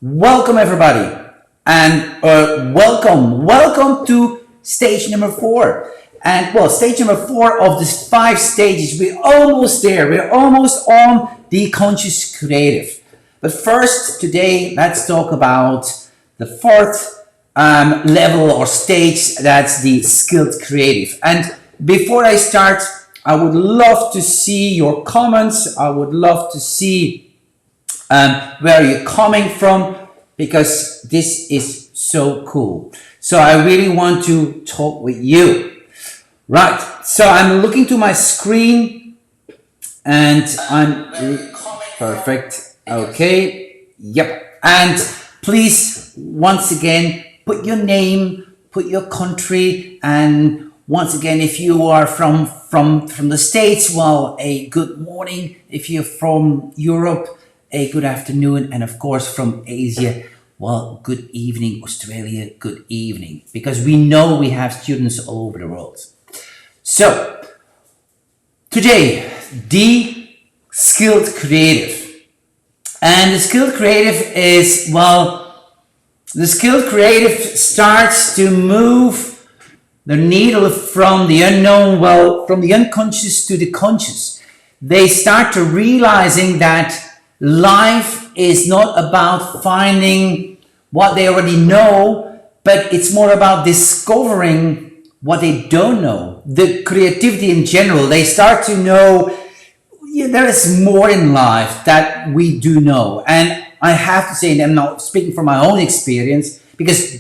Welcome everybody, and welcome to stage number 4. And well, stage number 4 of this 5 stages. We're almost there. We're almost on the conscious creative. But first, today, let's talk about the fourth level or stage. That's the skilled creative. And before I start, I would love to see your comments. I would love to see where you're coming from, because this is so cool. So I really want to talk with you. Right, so I'm looking to my screen and I'm perfect. Okay, yep. And please, once again, put your name, put your country, and once again, if you are from the States, well, a good morning. If you're from Europe, a good afternoon, and of course from Asia, well, good evening. Australia, good evening, because we know we have students all over the world. So today, the skilled creative. And the skilled creative is, well, the skilled creative starts to move the needle from the unknown, well, from the unconscious to the conscious. They start to realizing that life is not about finding what they already know, but it's more about discovering what they don't know. The creativity in general, they start to know, yeah, there is more in life that we do know. And I have to say, and I'm not speaking from my own experience, because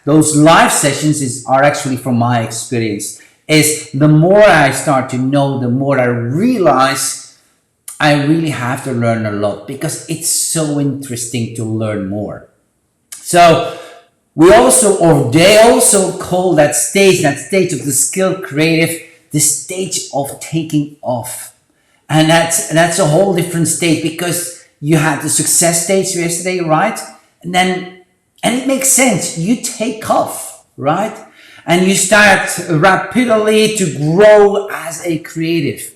those live sessions are actually from my experience, is the more I start to know, the more I realize I really have to learn a lot, because it's so interesting to learn more. So they also call that stage of the skilled creative, the stage of taking off. And that's a whole different stage, because you had the success stage yesterday, right? And it makes sense. You take off, right? And you start rapidly to grow as a creative.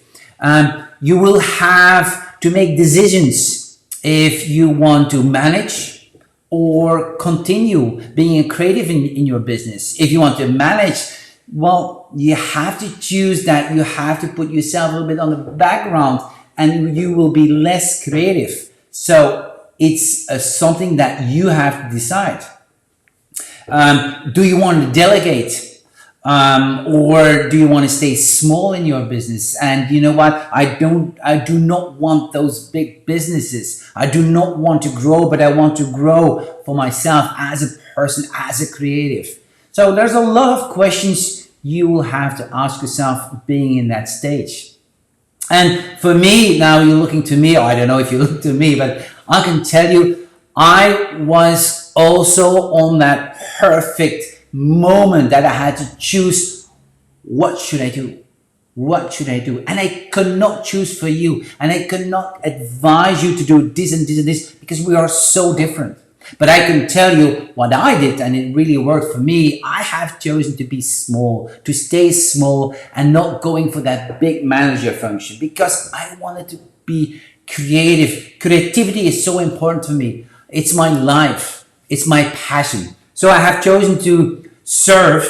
You will have to make decisions if you want to manage or continue being a creative in your business. If you want to manage, well, you have to choose that. You have to put yourself a little bit on the background, and you will be less creative. So it's something that you have to decide. Do you want to delegate? Or do you want to stay small in your business? And you know what? I do not want those big businesses. I do not want to grow, but I want to grow for myself as a person, as a creative. So there's a lot of questions you will have to ask yourself being in that stage. And for me, now you're looking to me, or I don't know if you look to me, but I can tell you, I was also on that perfect moment that I had to choose, what should I do? What should I do? And I could not choose for you, and I could not advise you to do this and this and this, because we are so different. But I can tell you what I did, and it really worked for me. I have chosen to be small, to stay small, and not going for that big manager function, because I wanted to be creative. Creativity is so important to me. It's my life. It's my passion. So I have chosen to serve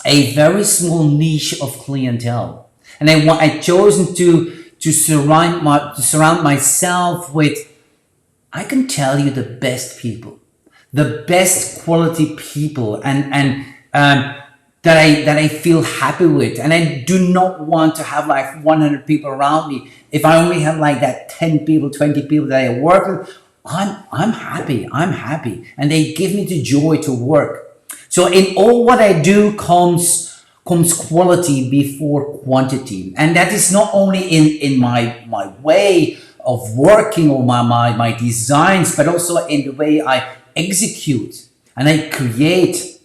a very small niche of clientele, and I chosen to surround myself with, I can tell you, the best people, the best quality people, and that I feel happy with. And I do not want to have like 100 people around me. If I only have like that 10 people, 20 people that I work with, I'm happy. I'm happy, and they give me the joy to work. So in all what I do comes quality before quantity, and that is not only in my way of working or my designs, but also in the way I execute and I create,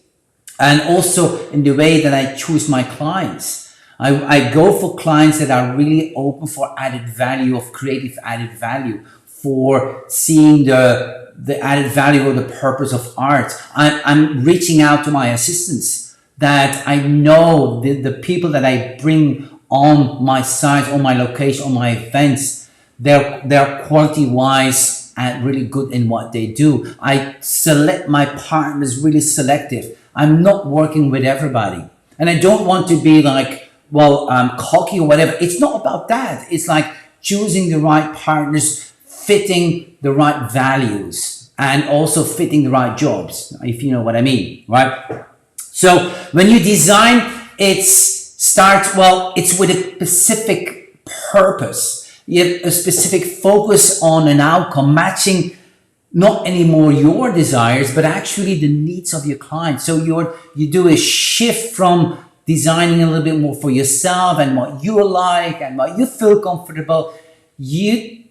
and also in the way that I choose my clients. I go for clients that are really open for added value, of creative added value, for seeing the added value or the purpose of art. I'm reaching out to my assistants that I know the people that I bring on my site, on my location, on my events, they're quality wise and really good in what they do. I select my partners really selective. I'm not working with everybody. And I don't want to be like, well, cocky or whatever. It's not about that. It's like choosing the right partners, fitting the right values, and also fitting the right jobs, if you know what I mean, right? So when you design, it's with a specific purpose. You have a specific focus on an outcome, matching not anymore your desires, but actually the needs of your client. So you do a shift from designing a little bit more for yourself and what you like and what you feel comfortable. You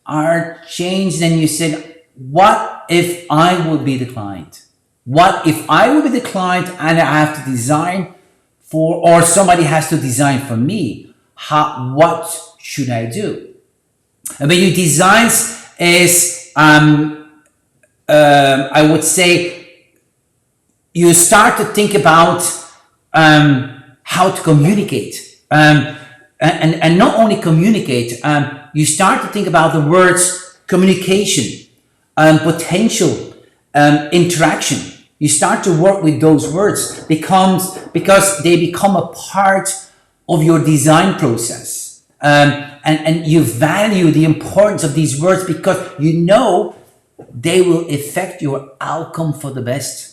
are changed and you said, what if I would be the client? What if I would be the client and I have to design for, or somebody has to design for me? What should I do? And when you design is, I would say, you start to think about how to communicate, and not only communicate. You start to think about the words communication, potential, interaction. You start to work with those words because they become a part of your design process. And you value the importance of these words because you know they will affect your outcome for the best.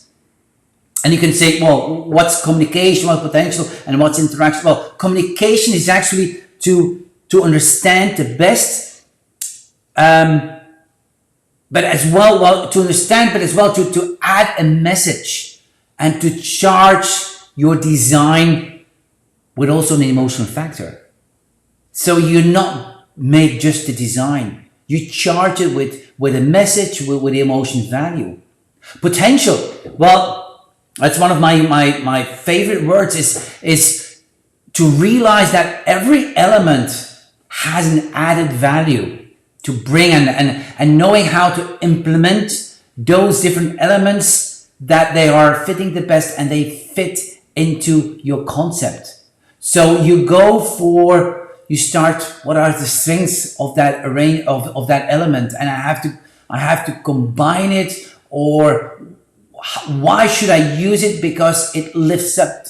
And you can say, well, what's communication, what's potential, and what's interaction? Well, communication is actually to understand the best, but as well to understand, but as well to add a message and to charge your design with also an emotional factor. So you're not make just the design. You charge it with a message, with the emotion value. Potential. Well, that's one of my favorite words is to realize that every element has an added value to bring, and knowing how to implement those different elements that they are fitting the best and they fit into your concept. So you start, what are the strengths of that array of that element, and I have to combine it, or why should I use it? Because it lifts up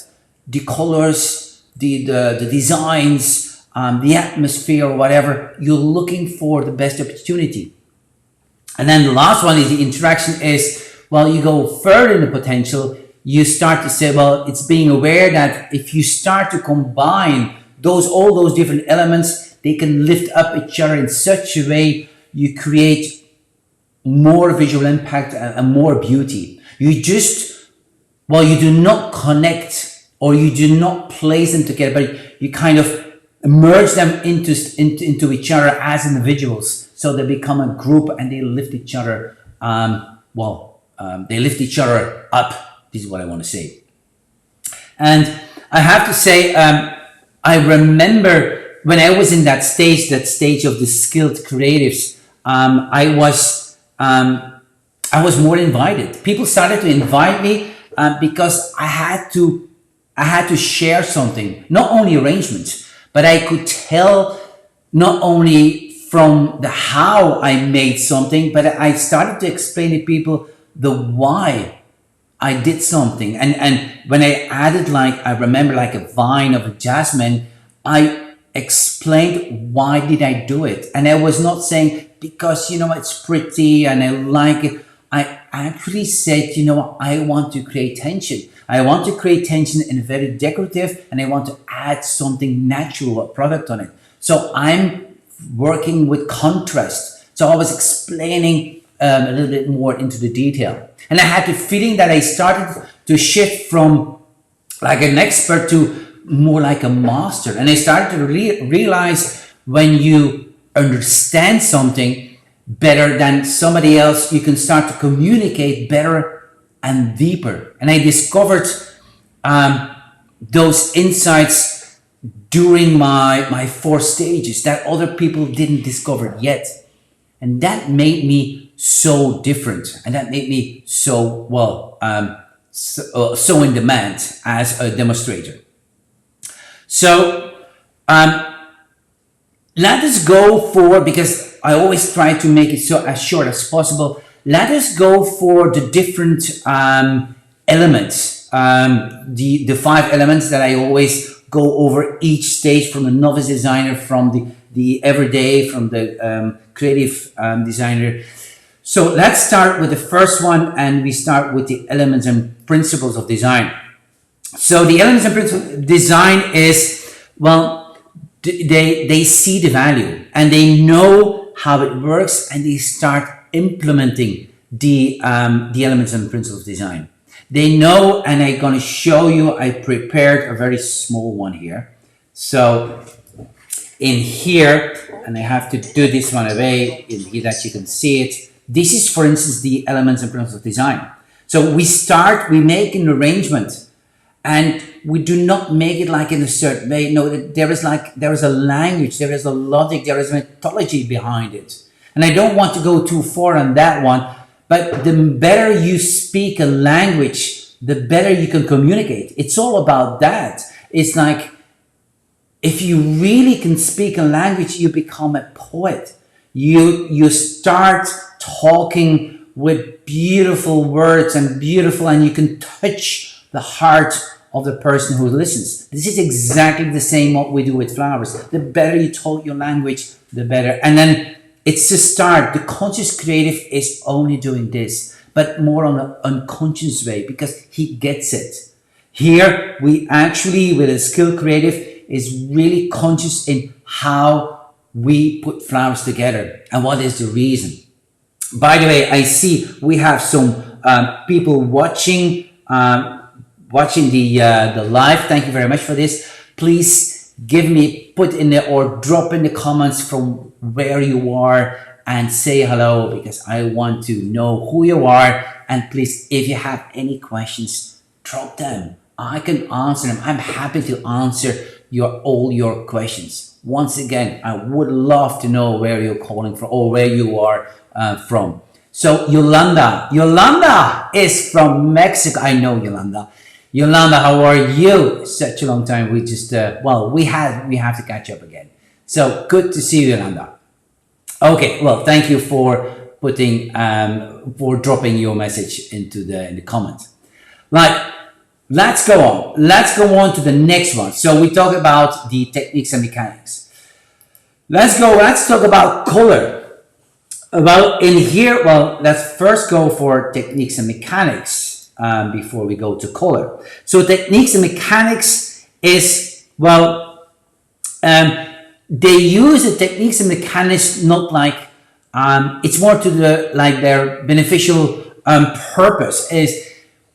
the colors, the designs, the atmosphere, or whatever. You're looking for the best opportunity. And then the last one is the interaction is, well, you go further in the potential. You start to say, well, it's being aware that if you start to combine all those different elements, they can lift up each other in such a way you create more visual impact and more beauty. You do not connect, or you do not place them together, but you kind of merge them into each other as individuals. So they become a group and they lift each other, they lift each other up. This is what I want to say. And I have to say, I remember when I was in that stage of the skilled creatives, I was more invited. People started to invite me because I had to share something, not only arrangements, but I could tell not only from the how I made something, but I started to explain to people the why I did something. And when I added, I remember like a vine of a jasmine, I explained why did I do it. And I was not saying because, it's pretty and I like it. I actually said, I want to create tension. I want to create tension in very decorative, and I want to add something natural, a product on it. So I'm working with contrast. So I was explaining a little bit more into the detail. And I had the feeling that I started to shift from like an expert to more like a master. And I started to realize when you understand something better than somebody else, you can start to communicate better and deeper. And I discovered those insights during my 4 stages that other people didn't discover yet. And that made me so different. And that made me so in demand as a demonstrator. So let us go for, because I always try to make it so as short as possible, let us go for the different elements, the 5 elements that I always go over each stage, from the novice designer, from the everyday, from the creative designer. So let's start with the first one, and we start with the elements and principles of design. So the elements and principles of design is, well, they see the value and they know how it works, and they start implementing the elements and principles of design. They know, and I'm going to show you, I prepared a very small one here. So in here, and I have to do this one away in here that you can see it. This is, for instance, the elements and principles of design. So we make an arrangement, and we do not make it like in a certain way. No, there is a language, there is a logic, there is a methodology behind it. And I don't want to go too far on that one, but the better you speak a language, the better you can communicate. It's all about that. It's like, if you really can speak a language, you become a poet. You start talking with beautiful words and you can touch the heart of the person who listens. This is exactly the same what we do with flowers. The better you talk your language, the better. And then it's the start. The conscious creative is only doing this, but more on an unconscious way, because he gets it. Here, we actually, with a skilled creative, is really conscious in how we put flowers together and what is the reason. By the way, I see we have some people watching the live. Thank you very much for this. Please put in there or drop in the comments from where you are and say hello, because I want to know who you are. And please, if you have any questions, drop them. I can answer them. I'm happy to answer all your questions. Once again, I would love to know where you're calling from or where you are from. So Yolanda is from Mexico. I know Yolanda. Yolanda, how are you? Such a long time. We just we have to catch up again. So good to see you, Yolanda. Okay, well, thank you for putting for dropping your message in the comments. Let's go on. Let's go on to the next one. So we talk about the techniques and mechanics. Let's talk about color. Let's first go for techniques and mechanics before we go to color. So techniques and mechanics is, they use the techniques and mechanics not like, it's more to their beneficial purpose is,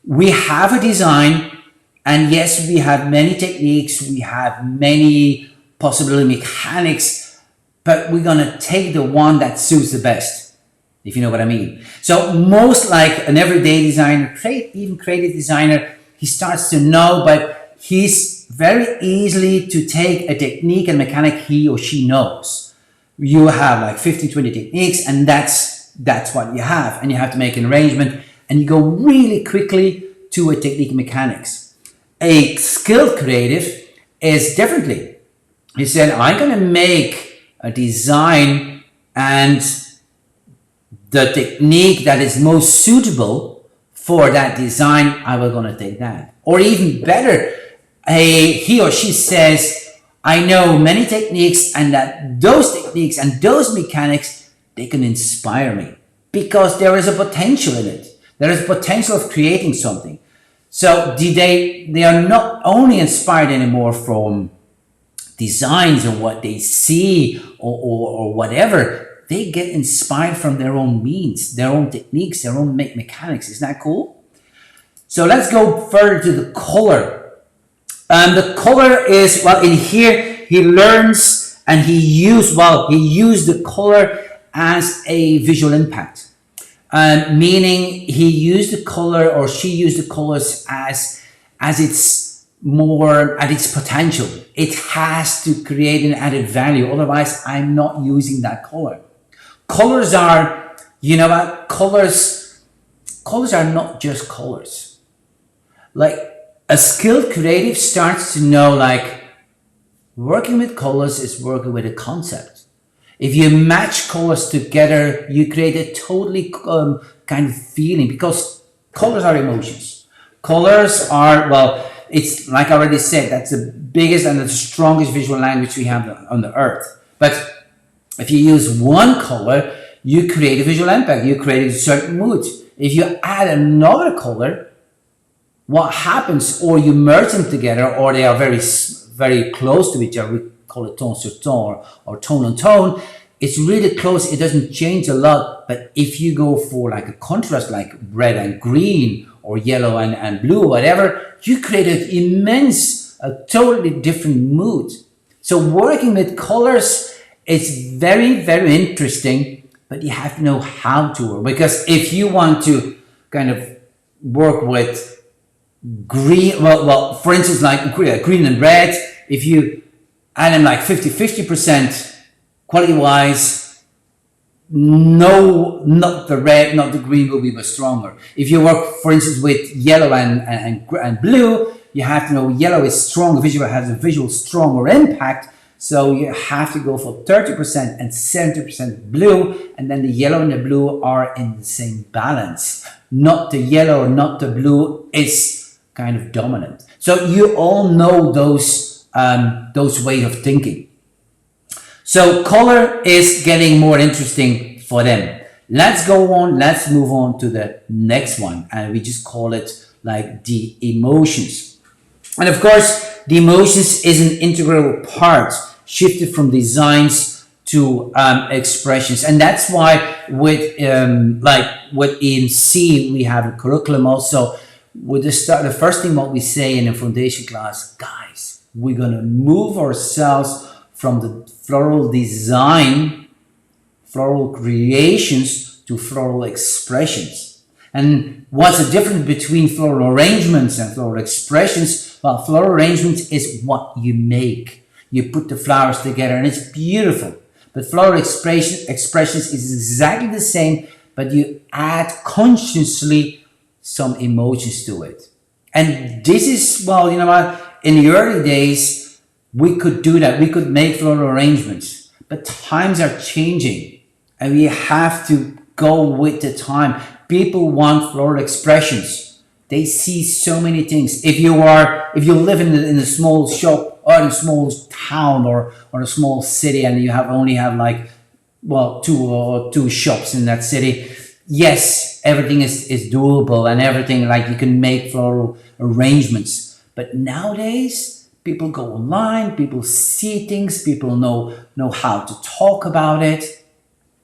we have a design, and yes, we have many techniques, we have many possibility mechanics, but we're gonna take the one that suits the best, if you know what I mean. So most like an everyday designer, even creative designer, he starts to know, but he's very easily to take a technique and mechanic he or she knows. You have like 15, 20 techniques, and that's what you have, and you have to make an arrangement, and you go really quickly to a technique mechanics. A skilled creative is differently. He said, I'm going to make a design, and the technique that is most suitable for that design, I will going to take that. Or even better, he or she says, I know many techniques, and that those techniques and those mechanics, they can inspire me, because there is a potential in it. There is potential of creating something. So they are not only inspired anymore from designs or what they see or whatever. They get inspired from their own means, their own techniques, their own mechanics. Isn't that cool? So let's go further to the color. The color is, in here he learns, and he used the color as a visual impact. Meaning he used the color, or she used the colors as its more at its potential. It has to create an added value. Otherwise, I'm not using that color. Colors are, you know what? Colors are not just colors. Like a skilled creative starts to know, like, working with colors is working with a concept. If you match colors together, you create a totally kind of feeling, because colors are emotions. Colors are, well, it's like I already said, that's the biggest and the strongest visual language we have on the earth. But if you use one color, you create a visual impact, you create a certain mood. If you add another color, what happens, or you merge them together, or they are very close to each other, we call it tone sur tone or tone on tone, it's really close, it doesn't change a lot. But if you go for like a contrast, like red and green or yellow and blue, whatever, you create an immense, a totally different mood. So working with colors is very, very interesting, but you have to know how to work. Because if you want to kind of work with green, well, for instance, like green and red, if you add them like 50% quality wise, no, not the red, not the green will be much stronger. If you work, for instance, with yellow and blue, you have to know yellow is strong, visual has a visual stronger impact. So you have to go for 30% and 70% blue, and then the yellow and the blue are in the same balance. Not the yellow or not the blue is kind of dominant. So you all know those ways of thinking. So color is getting more interesting for them. Let's go on, let's move on to the next one, and we just call it like the emotions. And of course, the emotions is an integral part, shifted from designs to expressions. And that's why with EMC, we have a curriculum also. With the first thing what we say in the foundation class, guys, we're gonna move ourselves from the floral design, floral creations, to floral expressions. And what's the difference between floral arrangements and floral expressions? Well, floral arrangements is what you make. You put the flowers together and it's beautiful. But floral expressions is exactly the same, but you add consciously some emotions to it. And this is, well, you know what, in the early days, we could do that. We could make floral arrangements, but times are changing and we have to go with the time. People want floral expressions. They see so many things. If you live in a small shop or in a small town or a small city, and you only have like, well, two shops in that city, yes, everything is doable and everything, like you can make floral arrangements. But nowadays, people go online, people see things, people know how to talk about it.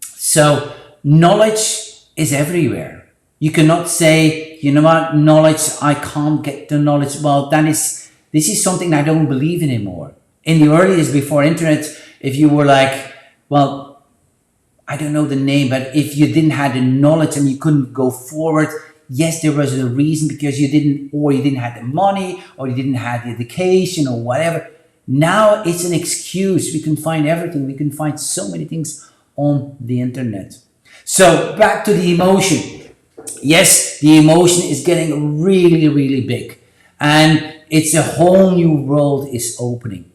So knowledge is everywhere. You cannot say, you know what, knowledge, I can't get the knowledge. Well, this is something I don't believe in anymore. In the early days before internet, if you were like, well, I don't know the name, but if you didn't have the knowledge and you couldn't go forward, yes, there was a reason, because you didn't have the money, or you didn't have the education or whatever. Now it's an excuse. We can find everything. We can find so many things on the internet. So back to the emotion. Yes, the emotion is getting really, really big, and it's a whole new world is opening.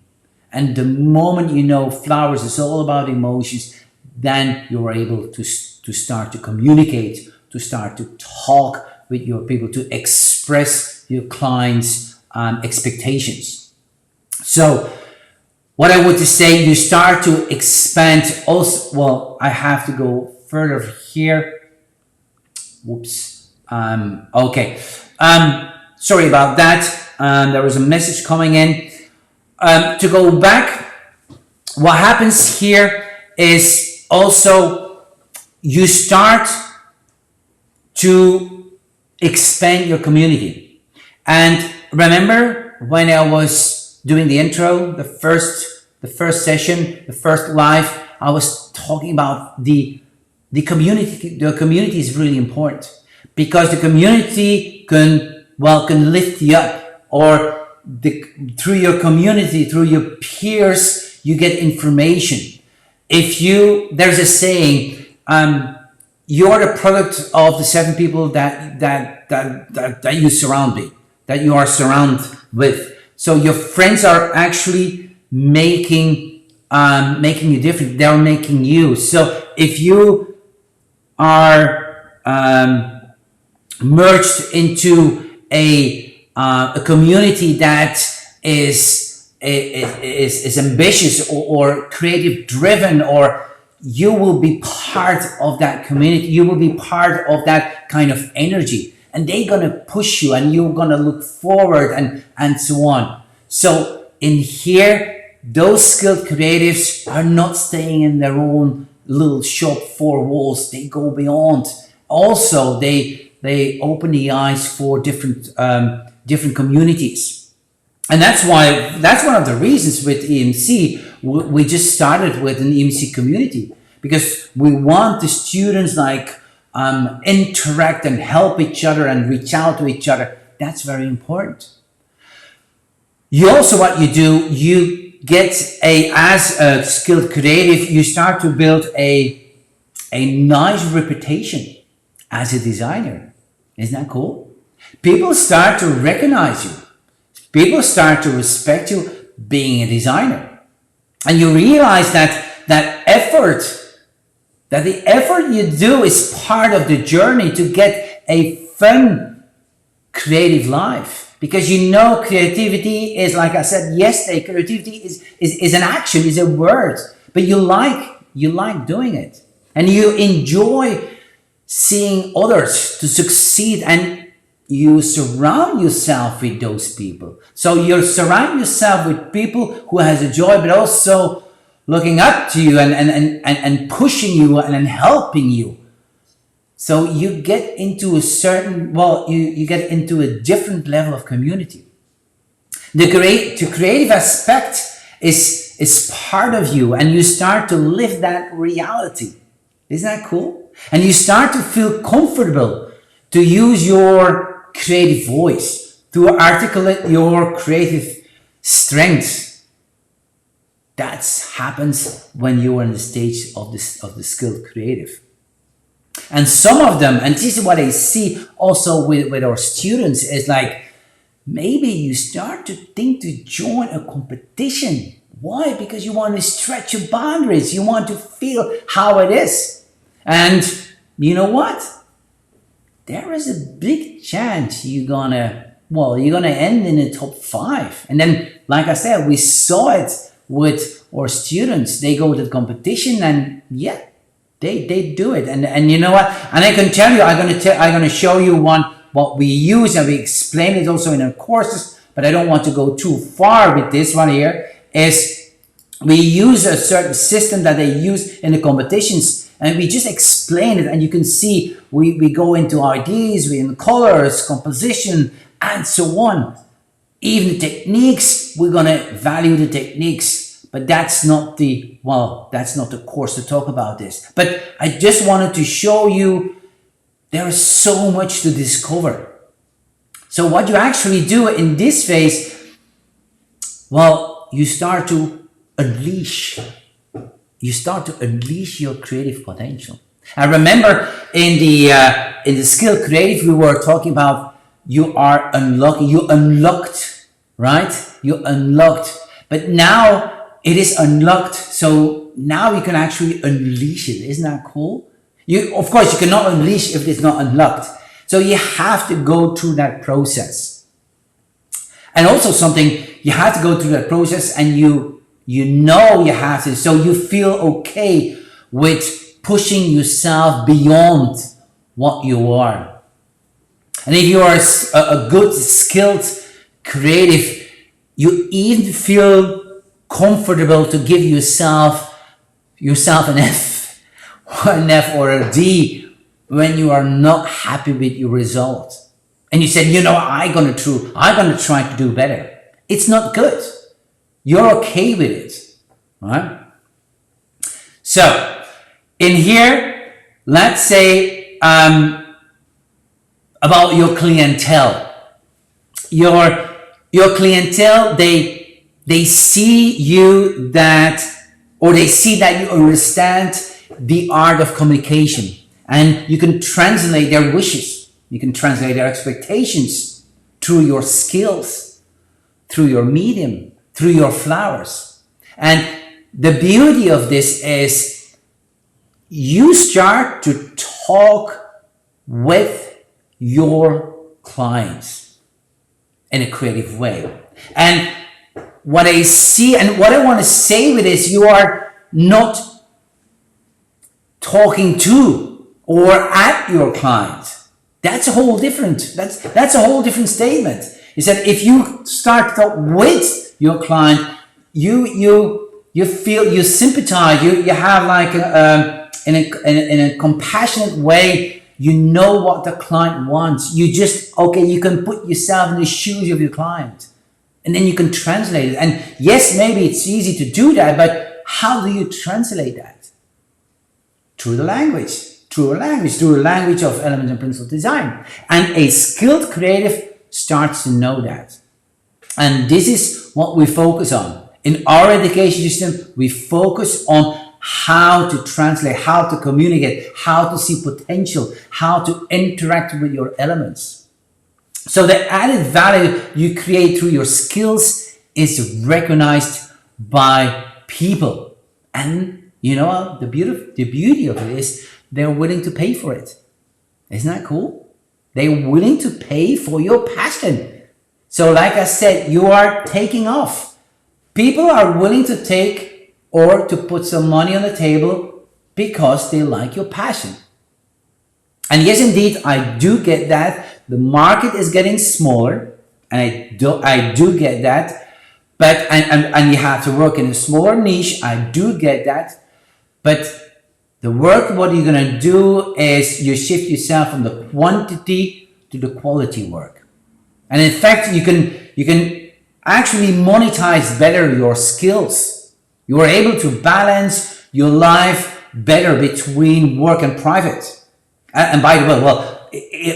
And the moment you know flowers is all about emotions, then you're able to start to communicate, to start to talk with your people, to express your clients' expectations. So what I would say, you start to expand also. Well, I have to go further here. Whoops. Okay. Sorry about that. There was a message coming in. To go back, what happens here is also you start to expand your community. And remember when I was doing the intro, the first session, the first live, I was talking about the community. The community is really important, because the community can lift you up, or through your community, through your peers, you get information. There's a saying, you're the product of the 7 people that you are surrounded with. So your friends are actually making making you different. They're making you. So if you are merged into a community that is ambitious or creative driven, or you will be part of that community, you will be part of that kind of energy, and they're gonna push you and you're gonna look forward and so on. So in here, those skilled creatives are not staying in their own little shop, four walls. They go beyond. Also, they open the eyes for different communities, and that's one of the reasons with EMC we just started with an EMC community, because we want the students like interact and help each other and reach out to each other. That's very important. You also, what you do, you get as a skilled creative, you start to build a nice reputation as a designer. Isn't that cool? People start to recognize you. People start to respect you being a designer. And you realize that the effort you do is part of the journey to get a fun, creative life. Because you know creativity is, like I said yesterday, creativity is an action, is a word. But you like doing it. And you enjoy seeing others to succeed, and you surround yourself with those people. So you surround yourself with people who has a joy, but also looking up to you and pushing you and helping you. So you get into a certain, you get into a different level of community. The creative aspect is part of you, and you start to live that reality. Isn't that cool? And you start to feel comfortable to use your creative voice, to articulate your creative strengths. That happens when you are in the stage of the skilled creative. And some of them, and this is what I see also with our students, is like, maybe you start to think to join a competition. Why? Because you want to stretch your boundaries. You want to feel how it is. And you know what? There is a big chance you're gonna end in the top 5. And then, like I said, we saw it with our students. They go to the competition, and yeah, they do it. And you know what? And I can tell you, I'm gonna show you what we use, and we explain it also in our courses. But I don't want to go too far with this one here. Is we use a certain system that they use in the competitions, and we just explain it, and you can see we go into ideas, we in colors, composition, and so on. Even the techniques, we're gonna value the techniques, but that's not the course to talk about this. But I just wanted to show you there is so much to discover. So what you actually do in this phase, you start to unleash your creative potential. I remember in the skill creative, we were talking about you unlocked, right? You unlocked, but now it is unlocked. So now you can actually unleash it. Isn't that cool? Of course, you cannot unleash if it's not unlocked. So you have to go through that process. And also you have to go through that process, and you know you have to. So you feel okay with pushing yourself beyond what you are. And if you are a good, skilled, creative, you even feel comfortable to give yourself an F, or an F or a D when you are not happy with your result. And you said, I'm gonna try to do better. It's not good. You're okay with it, right? So in here, let's say about your clientele. Your clientele, they see you they see that you understand the art of communication, and you can translate their wishes, you can translate their expectations through your skills, through your medium, through your flowers. And the beauty of this is you start to talk with your clients in a creative way. And what I see and what I want to say with this, you are not talking to or at your client. That's a whole different, that's a whole different statement. Is that if you start to talk with your client, you feel, you sympathize, you have like in a compassionate way, you know what the client wants. You just, okay, you can put yourself in the shoes of your client. And then you can translate it. And yes, maybe it's easy to do that, but how do you translate that? Through the language, through the language of elements and principles of design. And a skilled creative starts to know that. And this is what we focus on. In our education system, we focus on how to translate, how to communicate, how to see potential, how to interact with your elements. So the added value you create through your skills is recognized by people. And you know, the beauty of it is they're willing to pay for it. Isn't that cool? They're willing to pay for your passion. So like I said, you are taking off. People are willing to take or to put some money on the table because they like your passion. And yes, indeed, I do get that. The market is getting smaller, and I do get that. But and you have to work in a smaller niche. I do get that. But the work, what you're gonna do is you shift yourself from the quantity to the quality work. And in fact, you can actually monetize better your skills. You are able to balance your life better between work and private. And by the way, well,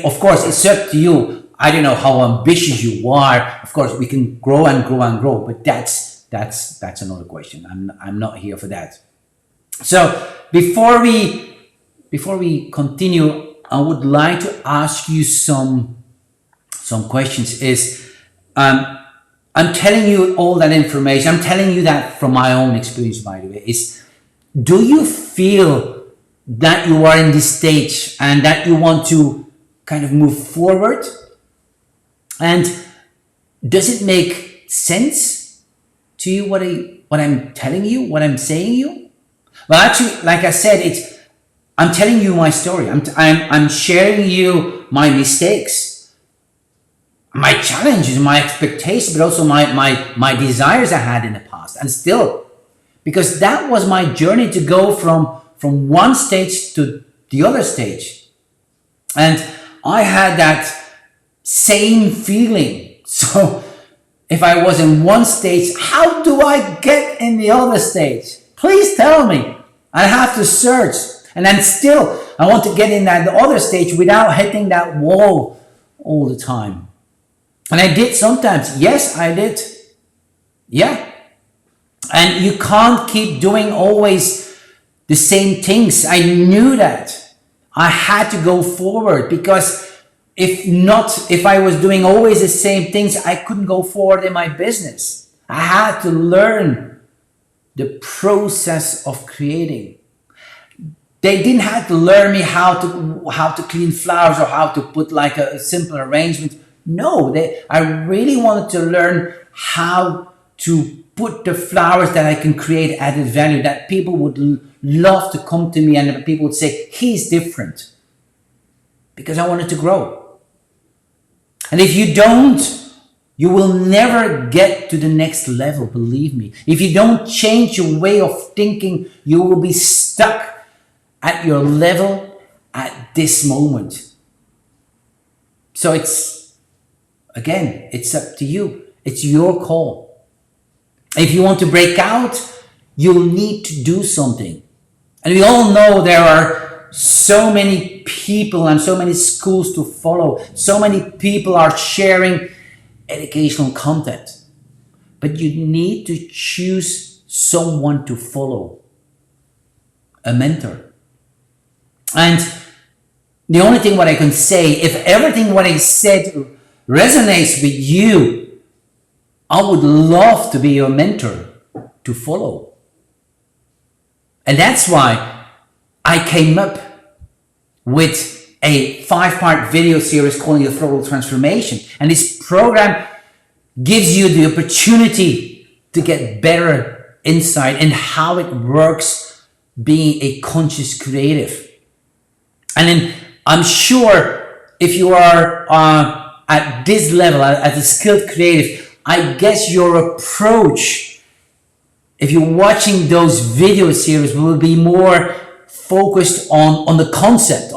of course, it's up to you. I don't know how ambitious you are. Of course, we can grow and grow and grow, but that's another question. I'm not here for that. So before we continue, I would like to ask you some questions. I'm telling you all that information. I'm telling you that from my own experience, by the way. Do you feel that you are in this stage and that you want to kind of move forward? And does it make sense to you what I'm telling you, what I'm saying you? Well, actually, like I said, I'm telling you my story. I'm sharing you my mistakes, my challenges, my expectations, but also my desires I had in the past, and still, because that was my journey to go from one stage to the other stage. And I had that same feeling. So if I was in one stage, how do I get in the other stage? Please tell me. I have to search. And then still, I want to get in that other stage without hitting that wall all the time. And I did sometimes. Yes, I did. Yeah. And you can't keep doing always the same things. I knew that. I had to go forward, because if I was doing always the same things, I couldn't go forward in my business. I had to learn the process of creating. They didn't have to learn me how to clean flowers or how to put like a simple arrangement. No, I really wanted to learn how to put the flowers that I can create added value, that people would love to come to me and people would say, he's different. Because I wanted to grow. And if you don't, you will never get to the next level, believe me. If you don't change your way of thinking, you will be stuck at your level at this moment. So it's up to you. It's your call. If you want to break out, you'll need to do something. And we all know there are so many people and so many schools to follow. So many people are sharing educational content. But you need to choose someone to follow. A mentor. And the only thing what I can say, if everything what I said resonates with you, I would love to be your mentor to follow. And that's why I came up with a 5-part video series calling the Floral Transformation. And this program gives you the opportunity to get better insight in how it works being a conscious creative. And then I'm sure if you are at this level, as a skilled creative, I guess your approach, if you're watching those video series, will be more focused on the concept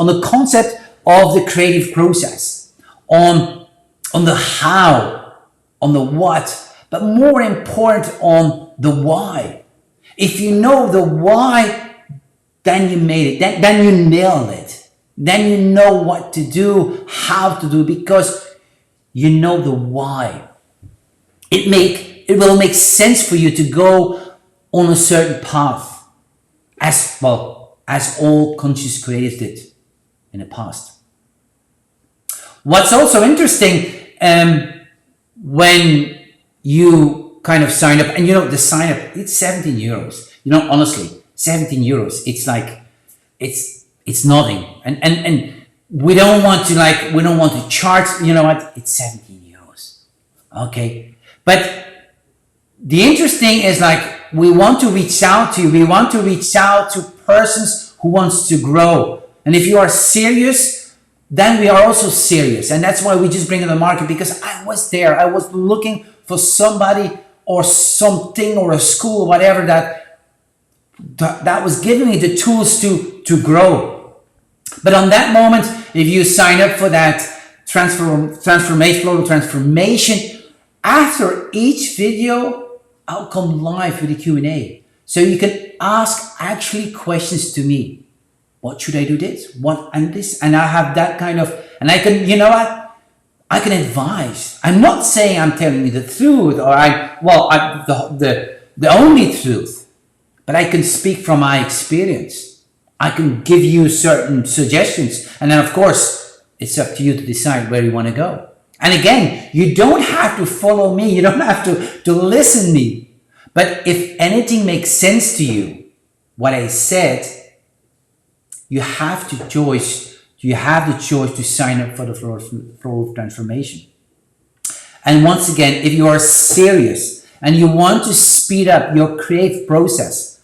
of the creative process, on the how, on the what, but more important on the why. If you know the why, then you made it, then you nailed it. Then you know what to do, how to do, because you know the why. It will make sense for you to go on a certain path, as well as all conscious creatives did in the past. What's also interesting, when you kind of sign up, and the sign up, it's 17 euros. Honestly, 17 euros. It's like, it's nothing. And we don't want to charge, it's 17 euros. Okay. But the interesting is, we want to reach out to you. We want to reach out to persons who wants to grow. And if you are serious, then we are also serious. And that's why we just bring in the market, because I was there. I was looking for somebody or something or a school or whatever that was giving me the tools to grow. But on that moment, if you sign up for that floral transformation, after each video, I'll come live with a Q&A. So you can ask actually questions to me. What should I do this? What and this? And I have that kind of, and I can, I can advise. I'm not saying I'm telling you the truth or the only truth, but I can speak from my experience. I can give you certain suggestions. And then of course, it's up to you to decide where you want to go. And again, you don't have to follow me. You don't have to listen to me. But if anything makes sense to you, what I said, you have the choice to sign up for the floral transformation. And once again, if you are serious and you want to speed up your creative process,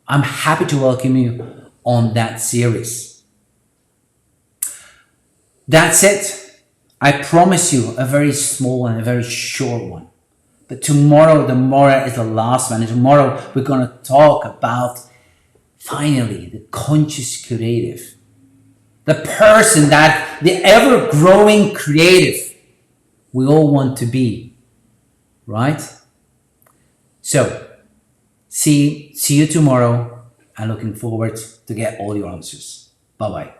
I'm happy to welcome you on that series. That's it. I promise you a very small and a very short one. But tomorrow is the last one. And tomorrow we're going to talk about, finally, the conscious creative. The person that, the ever-growing creative we all want to be. Right? So, see you tomorrow. I'm looking forward to get all your answers. Bye-bye.